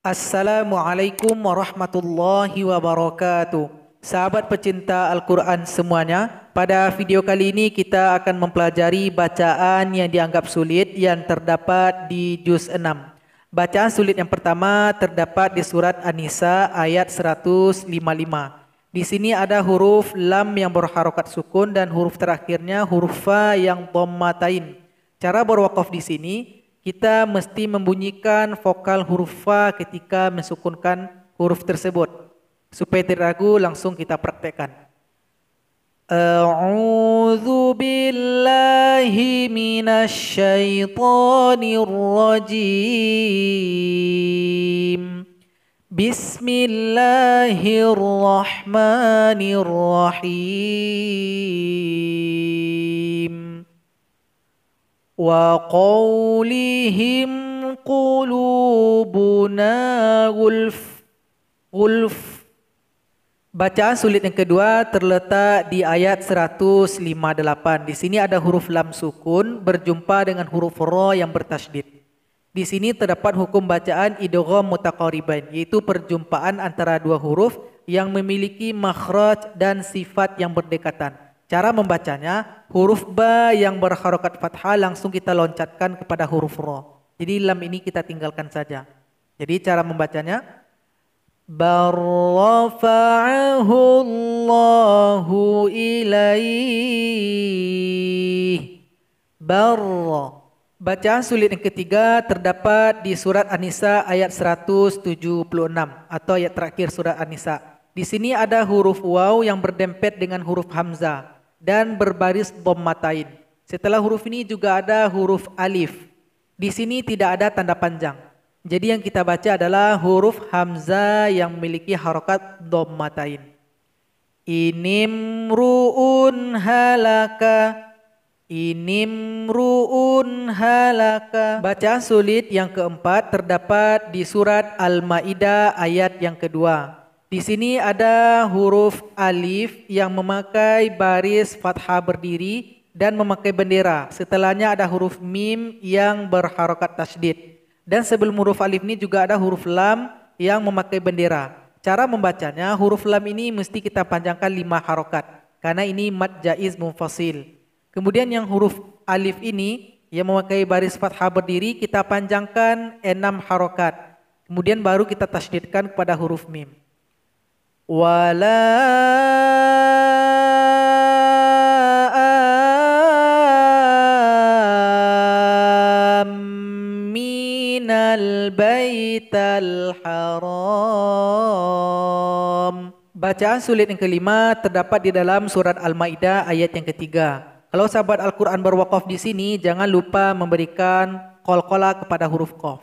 Assalamualaikum warahmatullahi wabarakatuh. Sahabat pecinta Al-Quran semuanya, pada video kali ini kita akan mempelajari bacaan yang dianggap sulit yang terdapat di juz 6. Bacaan sulit yang pertama terdapat di surat An-Nisa ayat 155. Di sini ada huruf lam yang berharokat sukun dan huruf terakhirnya huruf fa yang dhammatain. Cara berwakaf di sini, kita mesti membunyikan vokal huruf fa ketika mensukunkan huruf tersebut. Supaya tidak ragu, langsung kita praktekkan. A'udzu billahi minasy syaithanir rajim. Bismillahirrahmanirrahim. Wa qawlihim qulubuna gulf. Bacaan sulit yang kedua terletak di ayat 158. Di sini ada huruf lam sukun berjumpa dengan huruf ra yang bertasydid. Di sini terdapat hukum bacaan idgham mutaqaribain, yaitu perjumpaan antara dua huruf yang memiliki makhraj dan sifat yang berdekatan. Cara membacanya, huruf ba yang berharokat fathah langsung kita loncatkan kepada huruf ra. Jadi lam ini kita tinggalkan saja. Jadi cara membacanya, barrafa'ahu Allahu ilaih. Barra. Bacaan sulit yang ketiga terdapat di surat An-Nisa ayat 176 atau ayat terakhir surat An-Nisa. Di sini ada huruf waw yang berdempet dengan huruf hamzah dan berbaris dhammatain. Setelah huruf ini juga ada huruf alif. Di sini tidak ada tanda panjang. Jadi yang kita baca adalah huruf hamzah yang memiliki harokat dhammatain. Inimru'un halaka. Inimru'un halaka. Bacaan sulit yang keempat terdapat di surat Al-Maidah ayat yang kedua. Di sini ada huruf alif yang memakai baris fathah berdiri dan memakai bendera. Setelahnya ada huruf mim yang berharokat tasydid. Dan sebelum huruf alif ini juga ada huruf lam yang memakai bendera. Cara membacanya, huruf lam ini mesti kita panjangkan 5 harokat. Karena ini mad jaiz munfasil. Kemudian yang huruf alif ini yang memakai baris fathah berdiri kita panjangkan 6 harokat. Kemudian baru kita tasydidkan kepada huruf mim. Wala aminal baital haram. Bacaan sulit yang kelima terdapat di dalam surat Al-Maidah ayat yang ketiga. Kalau sahabat Al-Quran berwakaf di sini, jangan lupa memberikan qalqalah kepada huruf qaf.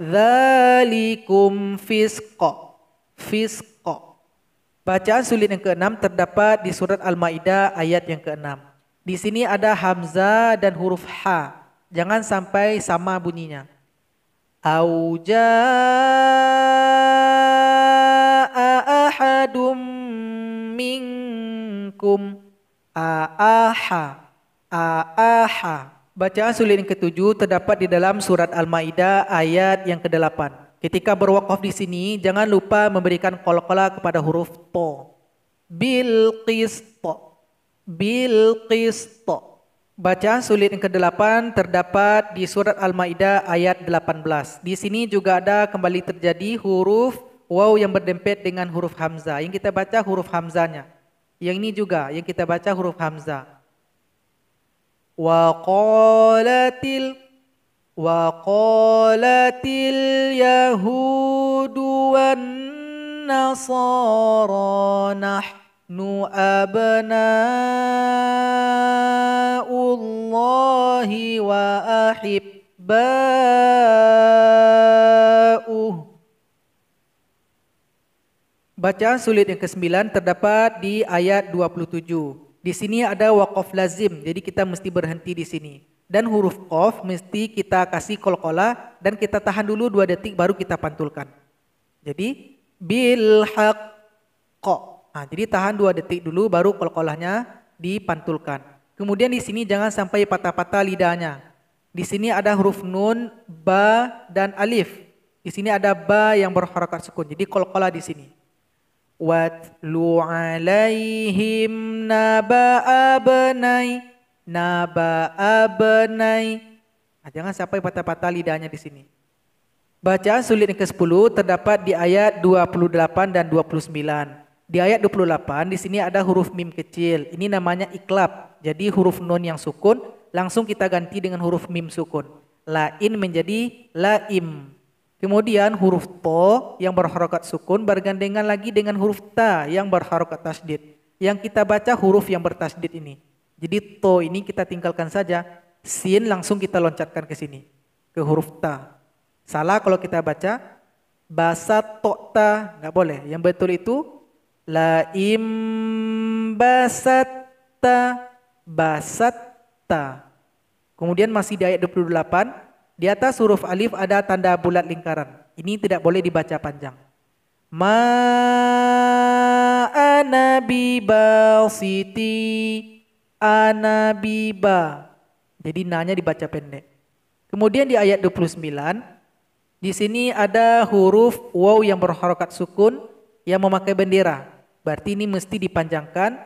Dzalikum fisqa. Fisqa. Bacaan sulit yang keenam terdapat di surat Al-Maidah ayat yang keenam. Di sini ada hamzah dan huruf ha. Jangan sampai sama bunyinya. Au jaa ahadum minkum. Aaha. Aaha. Bacaan sulit yang ketujuh terdapat di dalam surat Al-Maidah ayat yang ke-8. Ketika berwakaf di sini, jangan lupa memberikan qalqalah kepada huruf to. Bil qisto. Bil qisto. Bacaan sulit yang ke-8 terdapat di surat Al-Maidah ayat 18. Di sini juga ada kembali terjadi huruf waw yang berdempet dengan huruf hamzah. Yang kita baca huruf hamzahnya. Yang ini juga yang kita baca huruf hamzah. Wa qalatil yahudu wan nasara nahnu abna'ullahi wa ahibba'uh. Bacaan sulit yang ke-9 terdapat di ayat 27. Di sini ada waqaf lazim, jadi kita mesti berhenti di sini. Dan huruf qaf mesti kita kasih qalqalah dan kita tahan dulu 2 detik baru kita pantulkan. Jadi bil haqq. Nah, jadi tahan 2 detik dulu baru qalqalahnya dipantulkan. Kemudian di sini jangan sampai patah-patah lidahnya. Di sini ada huruf nun, ba dan alif. Di sini ada ba yang berharakat sukun. Jadi qalqalah di sini. Watlu alaihim naba abnai. Nah, jangan sampai patah-patah lidahnya di sini. Bacaan sulit yang ke-10 terdapat di ayat 28 dan 29. Di ayat 28 di sini ada huruf mim kecil. Ini namanya iklab. Jadi huruf nun yang sukun langsung kita ganti dengan huruf mim sukun. Lain menjadi laim. Kemudian huruf to yang berharokat sukun bergandengan lagi dengan huruf ta yang berharokat tasdid. Yang kita baca huruf yang bertasdid ini. Jadi to ini kita tinggalkan saja. Sin langsung kita loncatkan ke sini. Ke huruf ta. Salah kalau kita baca basatota, nggak boleh. Yang betul itu laim basatta. Kemudian masih di ayat 28, di atas huruf alif ada tanda bulat lingkaran. Ini tidak boleh dibaca panjang. Ma ana bibasiti ana biba. Jadi nanya dibaca pendek. Kemudian di ayat 29, di sini ada huruf waw yang berharokat sukun yang memakai bendera. Berarti ini mesti dipanjangkan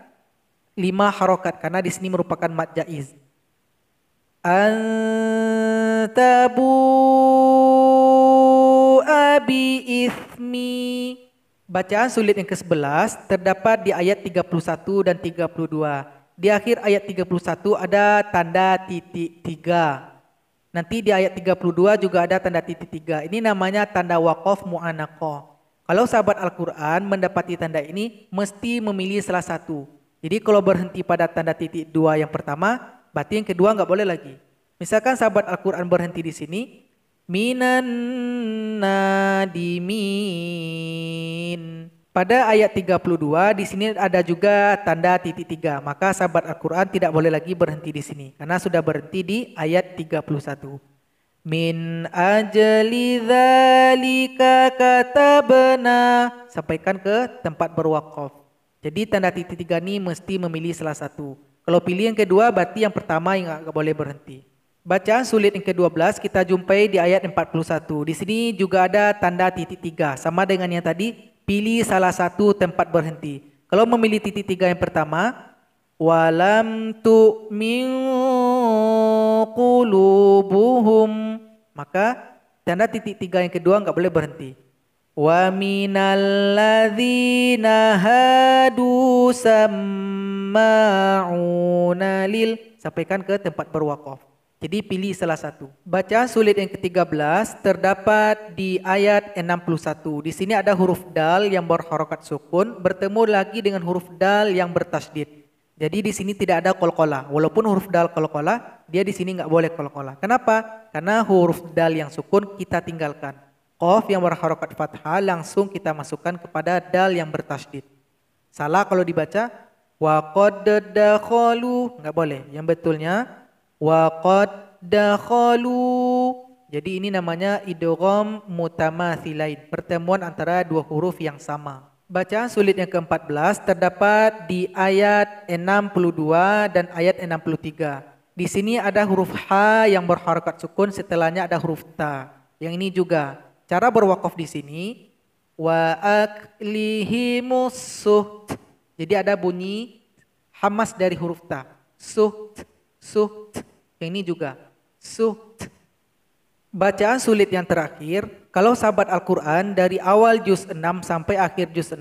5 harokat karena di sini merupakan mad jaiz. Antabu abi ismi. Bacaan sulit yang ke-11 terdapat di ayat 31 dan 32. Di akhir ayat 31 ada tanda titik 3. Nanti di ayat 32 juga ada tanda titik 3. Ini namanya tanda waqaf mu'anaqah. Kalau sahabat Al-Quran mendapati tanda ini mesti memilih salah satu. Jadi kalau berhenti pada tanda titik 2 yang pertama, berarti yang kedua nggak boleh lagi. Misalkan sahabat Al-Quran berhenti di sini, minan nadimin. Pada ayat 32 di sini ada juga tanda titik 3. Maka sahabat Al-Quran tidak boleh lagi berhenti di sini karena sudah berhenti di ayat 31. Min ajli dzalika katabna. Sampaikan ke tempat berwaqaf. Jadi tanda titik 3 ini mesti memilih salah satu. Kalau pilih yang kedua berarti yang pertama yang enggak boleh berhenti. Bacaan sulit yang ke-12 kita jumpai di ayat 41. Di sini juga ada tanda titik 3 sama dengan yang tadi. Pilih salah satu tempat berhenti. Kalau memilih titik 3 yang pertama, walam tu'min qulubuhum, maka tanda titik 3 yang kedua enggak boleh berhenti. Wa minal ladzina hadu samma'una lil, sampaikan ke tempat berwaqaf. Jadi pilih salah satu. Bacaan sulit yang ke-13 terdapat di ayat 61. Di sini ada huruf dal yang berharokat sukun bertemu lagi dengan huruf dal yang bertasdid. Jadi di sini tidak ada qalqalah. Walaupun huruf dal qalqalah, dia di sini nggak boleh qalqalah. Kenapa? Karena huruf dal yang sukun kita tinggalkan. Qaf yang berharokat fathah langsung kita masukkan kepada dal yang bertasdid. Salah kalau dibaca wa qad dakhalu, nggak boleh. Yang betulnya wa qad dakhalu. Jadi ini namanya idgham mutamathilain, pertemuan antara dua huruf yang sama. Bacaan sulit yang ke-14 terdapat di ayat 62 dan ayat 63. Di sini ada huruf ha yang berharakat sukun, setelahnya ada huruf ta. Yang ini juga cara berwaqaf di sini wa aklihimus suht. Jadi ada bunyi hamas dari huruf ta. Suht. Yang ini juga suht. Bacaan sulit yang terakhir, kalau sahabat Al-Quran dari awal juz 6 sampai akhir juz 6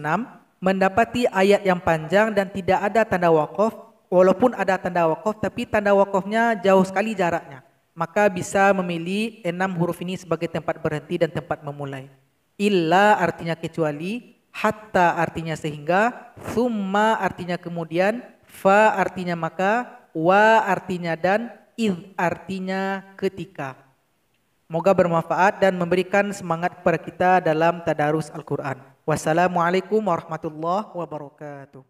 mendapati ayat yang panjang dan tidak ada tanda waqaf, walaupun ada tanda waqaf tapi tanda waqafnya jauh sekali jaraknya, maka bisa memilih 6 huruf ini sebagai tempat berhenti dan tempat memulai. Illa artinya kecuali, hatta artinya sehingga, summa artinya kemudian, fa artinya maka, wa artinya dan, id artinya ketika. Semoga bermanfaat dan memberikan semangat kepada kita dalam tadarus Al-Quran. Wassalamualaikum warahmatullahi wabarakatuh.